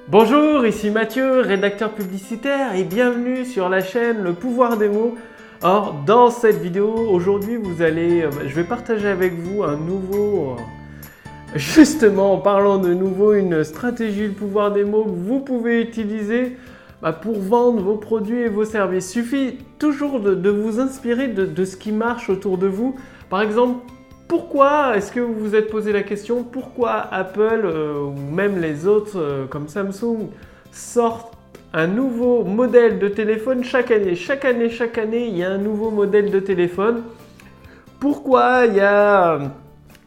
Bonjour, ici Mathieu, rédacteur publicitaire et bienvenue sur la chaîne Le Pouvoir des mots. Or, dans cette vidéo, aujourd'hui, je vais partager avec vous un nouveau, justement en parlant de nouveau, une stratégie Le Pouvoir des mots que vous pouvez utiliser pour vendre vos produits et vos services. Il suffit toujours de vous inspirer de ce qui marche autour de vous. Par exemple, pourquoi est-ce que vous vous êtes posé la question pourquoi Apple ou même les autres comme Samsung sortent un nouveau modèle de téléphone chaque année? Chaque année, il y a un nouveau modèle de téléphone. Pourquoi il y a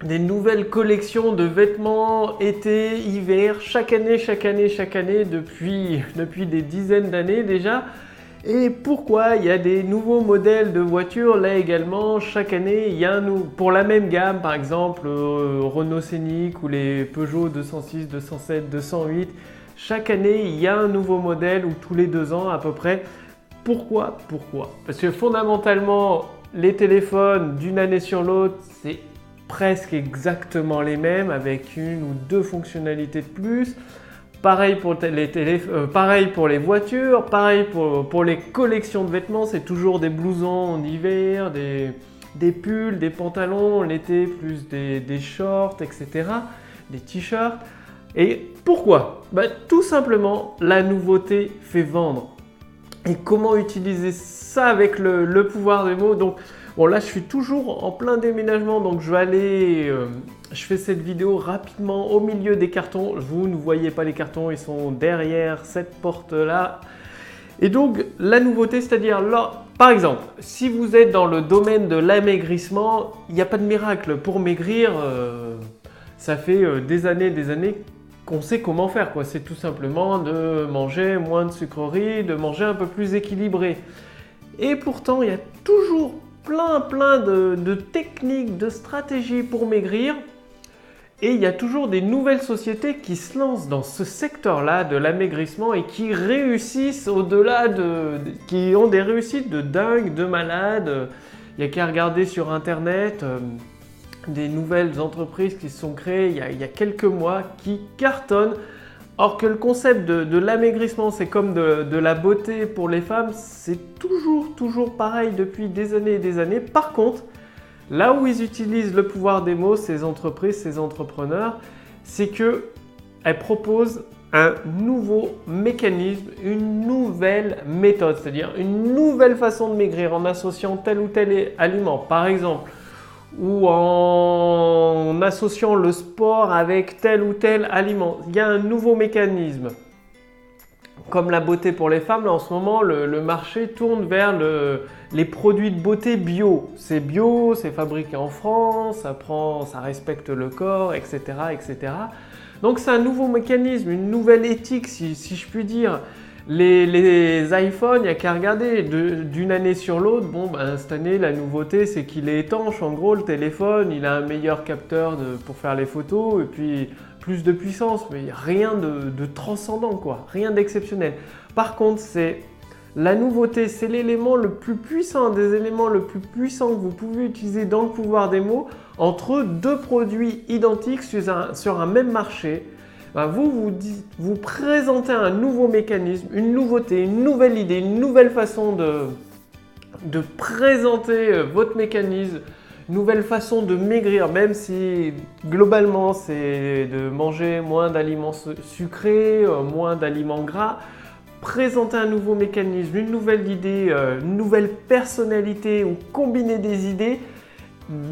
des nouvelles collections de vêtements été, hiver, chaque année, depuis des dizaines d'années déjà? Et pourquoi il y a des nouveaux modèles de voitures? Là également, chaque année, il y a pour la même gamme, par exemple Renault Scénic ou les Peugeot 206, 207, 208. Chaque année, il y a un nouveau modèle ou tous les 2 ans à peu près. Pourquoi? Parce que fondamentalement, les téléphones d'une année sur l'autre, c'est presque exactement les mêmes avec une ou deux fonctionnalités de plus. Pareil pour pareil pour les voitures, pareil pour les collections de vêtements, c'est toujours des blousons en hiver, des pulls, des pantalons, l'été plus des shorts, etc., des t-shirts. Et pourquoi? Tout simplement, la nouveauté fait vendre. Et comment utiliser ça avec le pouvoir des mots? Donc, bon, là, je suis toujours en plein déménagement, donc je fais cette vidéo rapidement au milieu des cartons. Vous ne voyez pas les cartons, ils sont derrière cette porte-là. Et donc, la nouveauté, c'est-à-dire, là, par exemple, si vous êtes dans le domaine de l'amaigrissement, il n'y a pas de miracle. Pour maigrir, ça fait des années qu'on sait comment faire, quoi. C'est tout simplement de manger moins de sucreries, de manger un peu plus équilibré. Et pourtant, il y a toujours plein de techniques, de stratégies pour maigrir. Et il y a toujours des nouvelles sociétés qui se lancent dans ce secteur-là de l'amaigrissement et qui réussissent qui ont des réussites de dingue, de malade. Il n'y a qu'à regarder sur Internet des nouvelles entreprises qui se sont créées il y a quelques mois qui cartonnent. Or que le concept de l'amaigrissement, c'est comme de la beauté pour les femmes, c'est toujours pareil depuis des années et des années. Par contre, là où ils utilisent le pouvoir des mots, ces entreprises, ces entrepreneurs, c'est qu'elles proposent un nouveau mécanisme, une nouvelle méthode, c'est-à-dire une nouvelle façon de maigrir en associant tel ou tel aliment. Par exemple, ou en associant le sport avec tel ou tel aliment. Il y a un nouveau mécanisme. Comme la beauté pour les femmes, là, en ce moment, le marché tourne vers les produits de beauté bio. C'est bio, c'est fabriqué en France, ça respecte le corps, etc., etc. Donc c'est un nouveau mécanisme, une nouvelle éthique, si je puis dire. Les iPhones, il n'y a qu'à regarder d'une année sur l'autre. Cette année, la nouveauté, c'est qu'il est étanche. En gros, le téléphone, il a un meilleur capteur pour faire les photos et puis plus de puissance, mais rien de transcendant, quoi. Rien d'exceptionnel. Par contre, la nouveauté, c'est l'élément le plus puissant, un des éléments le plus puissants que vous pouvez utiliser dans le pouvoir des mots entre deux produits identiques sur un même marché. Vous présentez un nouveau mécanisme, une nouveauté, une nouvelle idée, une nouvelle façon de présenter votre mécanisme, une nouvelle façon de maigrir, même si globalement c'est de manger moins d'aliments sucrés, moins d'aliments gras. Présenter un nouveau mécanisme, une nouvelle idée, une nouvelle personnalité ou combiner des idées,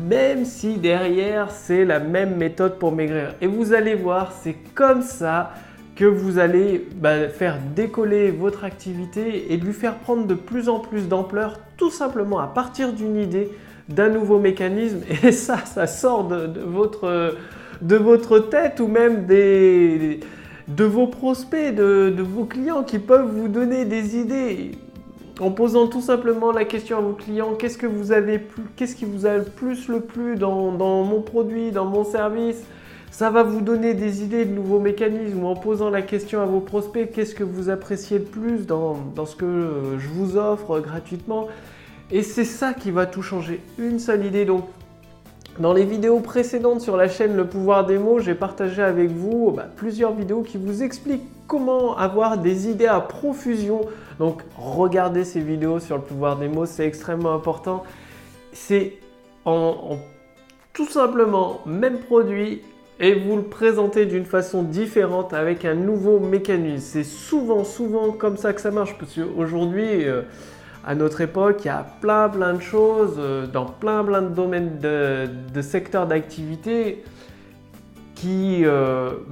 même si derrière c'est la même méthode pour maigrir. Et vous allez voir, c'est comme ça que vous allez faire décoller votre activité et lui faire prendre de plus en plus d'ampleur, tout simplement à partir d'une idée, d'un nouveau mécanisme. Et ça sort de votre tête ou même de vos prospects, de vos clients qui peuvent vous donner des idées. En posant tout simplement la question à vos clients, qu'est-ce qui vous a le plus plu dans mon produit, dans mon service? Ça va vous donner des idées de nouveaux mécanismes. Ou en posant la question à vos prospects, qu'est-ce que vous appréciez le plus dans ce que je vous offre gratuitement? Et c'est ça qui va tout changer. Une seule idée. Donc, dans les vidéos précédentes sur la chaîne Le Pouvoir des mots, j'ai partagé avec vous plusieurs vidéos qui vous expliquent comment avoir des idées à profusion. Donc regardez ces vidéos sur le pouvoir des mots, c'est extrêmement important. C'est tout simplement même produit et vous le présentez d'une façon différente avec un nouveau mécanisme. C'est souvent comme ça que ça marche parce qu'aujourd'hui, à notre époque, il y a plein de choses dans plein de domaines de secteurs d'activité qui,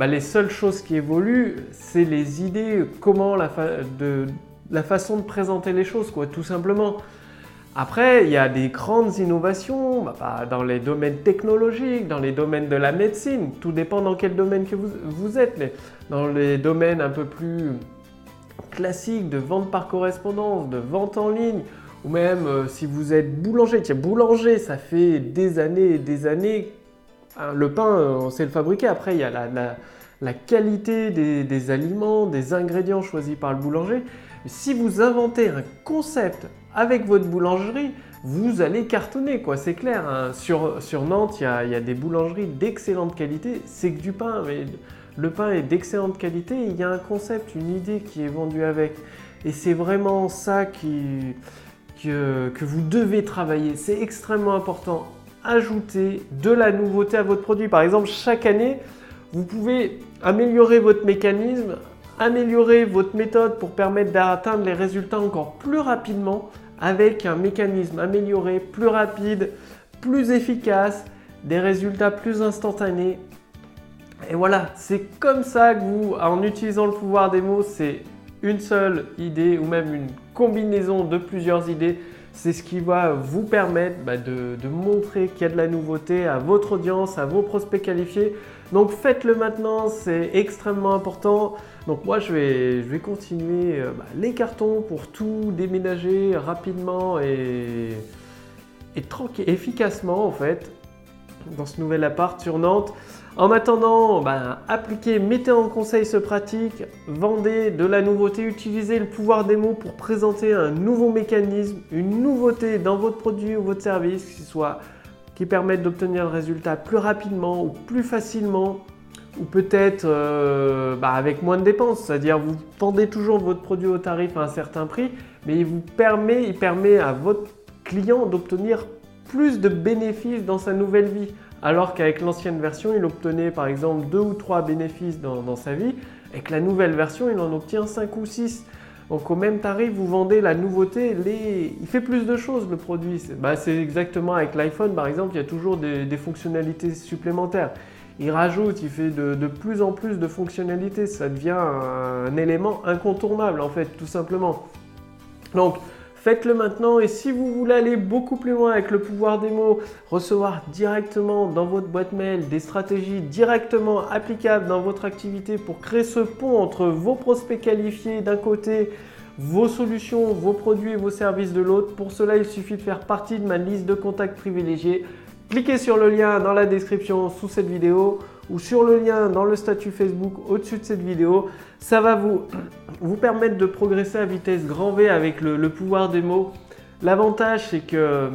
les seules choses qui évoluent, c'est les idées, comment la façon de présenter les choses, quoi, tout simplement. Après, il y a des grandes innovations dans les domaines technologiques, dans les domaines de la médecine, tout dépend dans quel domaine que vous êtes, mais dans les domaines un peu plus classiques de vente par correspondance, de vente en ligne, ou même si vous êtes boulanger. Tiens, boulanger, ça fait des années et des années, le pain, on sait le fabriquer. Après, il y a la qualité des aliments, des ingrédients choisis par le boulanger. Si vous inventez un concept avec votre boulangerie, vous allez cartonner, quoi, c'est clair. Hein. Sur Nantes, il y a des boulangeries d'excellente qualité, c'est que du pain, mais le pain est d'excellente qualité, il y a un concept, une idée qui est vendue avec. Et c'est vraiment ça que vous devez travailler, c'est extrêmement important. Ajouter de la nouveauté à votre produit. Par exemple, chaque année, vous pouvez améliorer votre mécanisme, améliorer votre méthode pour permettre d'atteindre les résultats encore plus rapidement avec un mécanisme amélioré, plus rapide, plus efficace, des résultats plus instantanés. Et voilà, c'est comme ça que vous, en utilisant le pouvoir des mots, c'est une seule idée ou même une combinaison de plusieurs idées. C'est ce qui va vous permettre de montrer qu'il y a de la nouveauté à votre audience, à vos prospects qualifiés. Donc faites-le maintenant, c'est extrêmement important. Donc moi je vais continuer les cartons pour tout déménager rapidement et efficacement en fait dans ce nouvel appart sur Nantes. En attendant, appliquez, mettez en conseil ce pratique, vendez de la nouveauté, utilisez le pouvoir des mots pour présenter un nouveau mécanisme, une nouveauté dans votre produit ou votre service qui permette d'obtenir le résultat plus rapidement ou plus facilement ou peut-être avec moins de dépenses. C'est-à-dire vous vendez toujours votre produit au tarif à un certain prix, mais il permet à votre client d'obtenir plus de bénéfices dans sa nouvelle vie. Alors qu'avec l'ancienne version, il obtenait par exemple 2 ou 3 bénéfices dans sa vie. Avec la nouvelle version, il en obtient 5 ou 6. Donc au même tarif, vous vendez la nouveauté. Il fait plus de choses le produit. C'est exactement avec l'iPhone par exemple, il y a toujours des fonctionnalités supplémentaires. Il rajoute, il fait de plus en plus de fonctionnalités. Ça devient un élément incontournable en fait, tout simplement. Donc, faites-le maintenant et si vous voulez aller beaucoup plus loin avec le pouvoir des mots, recevoir directement dans votre boîte mail des stratégies directement applicables dans votre activité pour créer ce pont entre vos prospects qualifiés d'un côté, vos solutions, vos produits et vos services de l'autre. Pour cela, il suffit de faire partie de ma liste de contacts privilégiés. Cliquez sur le lien dans la description sous cette vidéo ou sur le lien dans le statut Facebook au-dessus de cette vidéo. Ça va vous permettre de progresser à vitesse grand V avec le pouvoir des mots. L'avantage, c'est que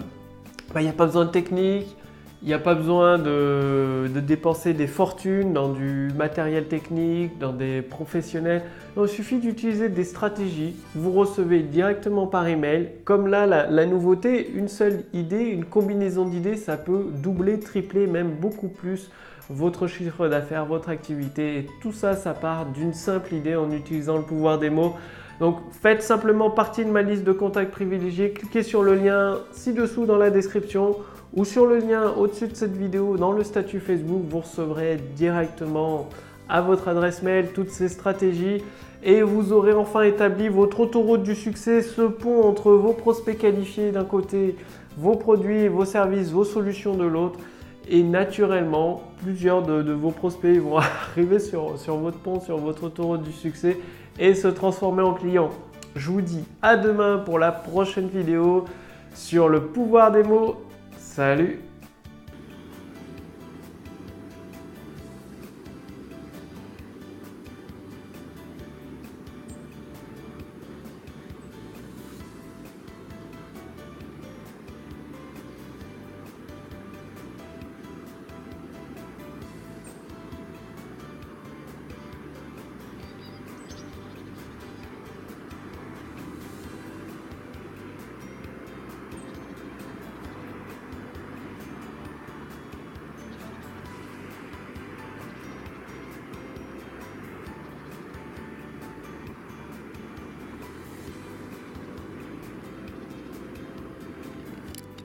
il n'y a pas besoin de technique, il n'y a pas besoin de dépenser des fortunes dans du matériel technique, dans des professionnels. Non, il suffit d'utiliser des stratégies. Vous recevez directement par email. Comme là, la nouveauté, une seule idée, une combinaison d'idées, ça peut doubler, tripler, même beaucoup plus votre chiffre d'affaires, votre activité. Et tout ça, ça part d'une simple idée en utilisant le pouvoir des mots. Donc, faites simplement partie de ma liste de contacts privilégiés. Cliquez sur le lien ci-dessous dans la description ou sur le lien au-dessus de cette vidéo dans le statut Facebook. Vous recevrez directement à votre adresse mail toutes ces stratégies et vous aurez enfin établi votre autoroute du succès, ce pont entre vos prospects qualifiés d'un côté, vos produits, vos services, vos solutions de l'autre. Et naturellement, plusieurs de vos prospects vont arriver sur votre pont, sur votre autoroute du succès et se transformer en clients. Je vous dis à demain pour la prochaine vidéo sur le pouvoir des mots. Salut!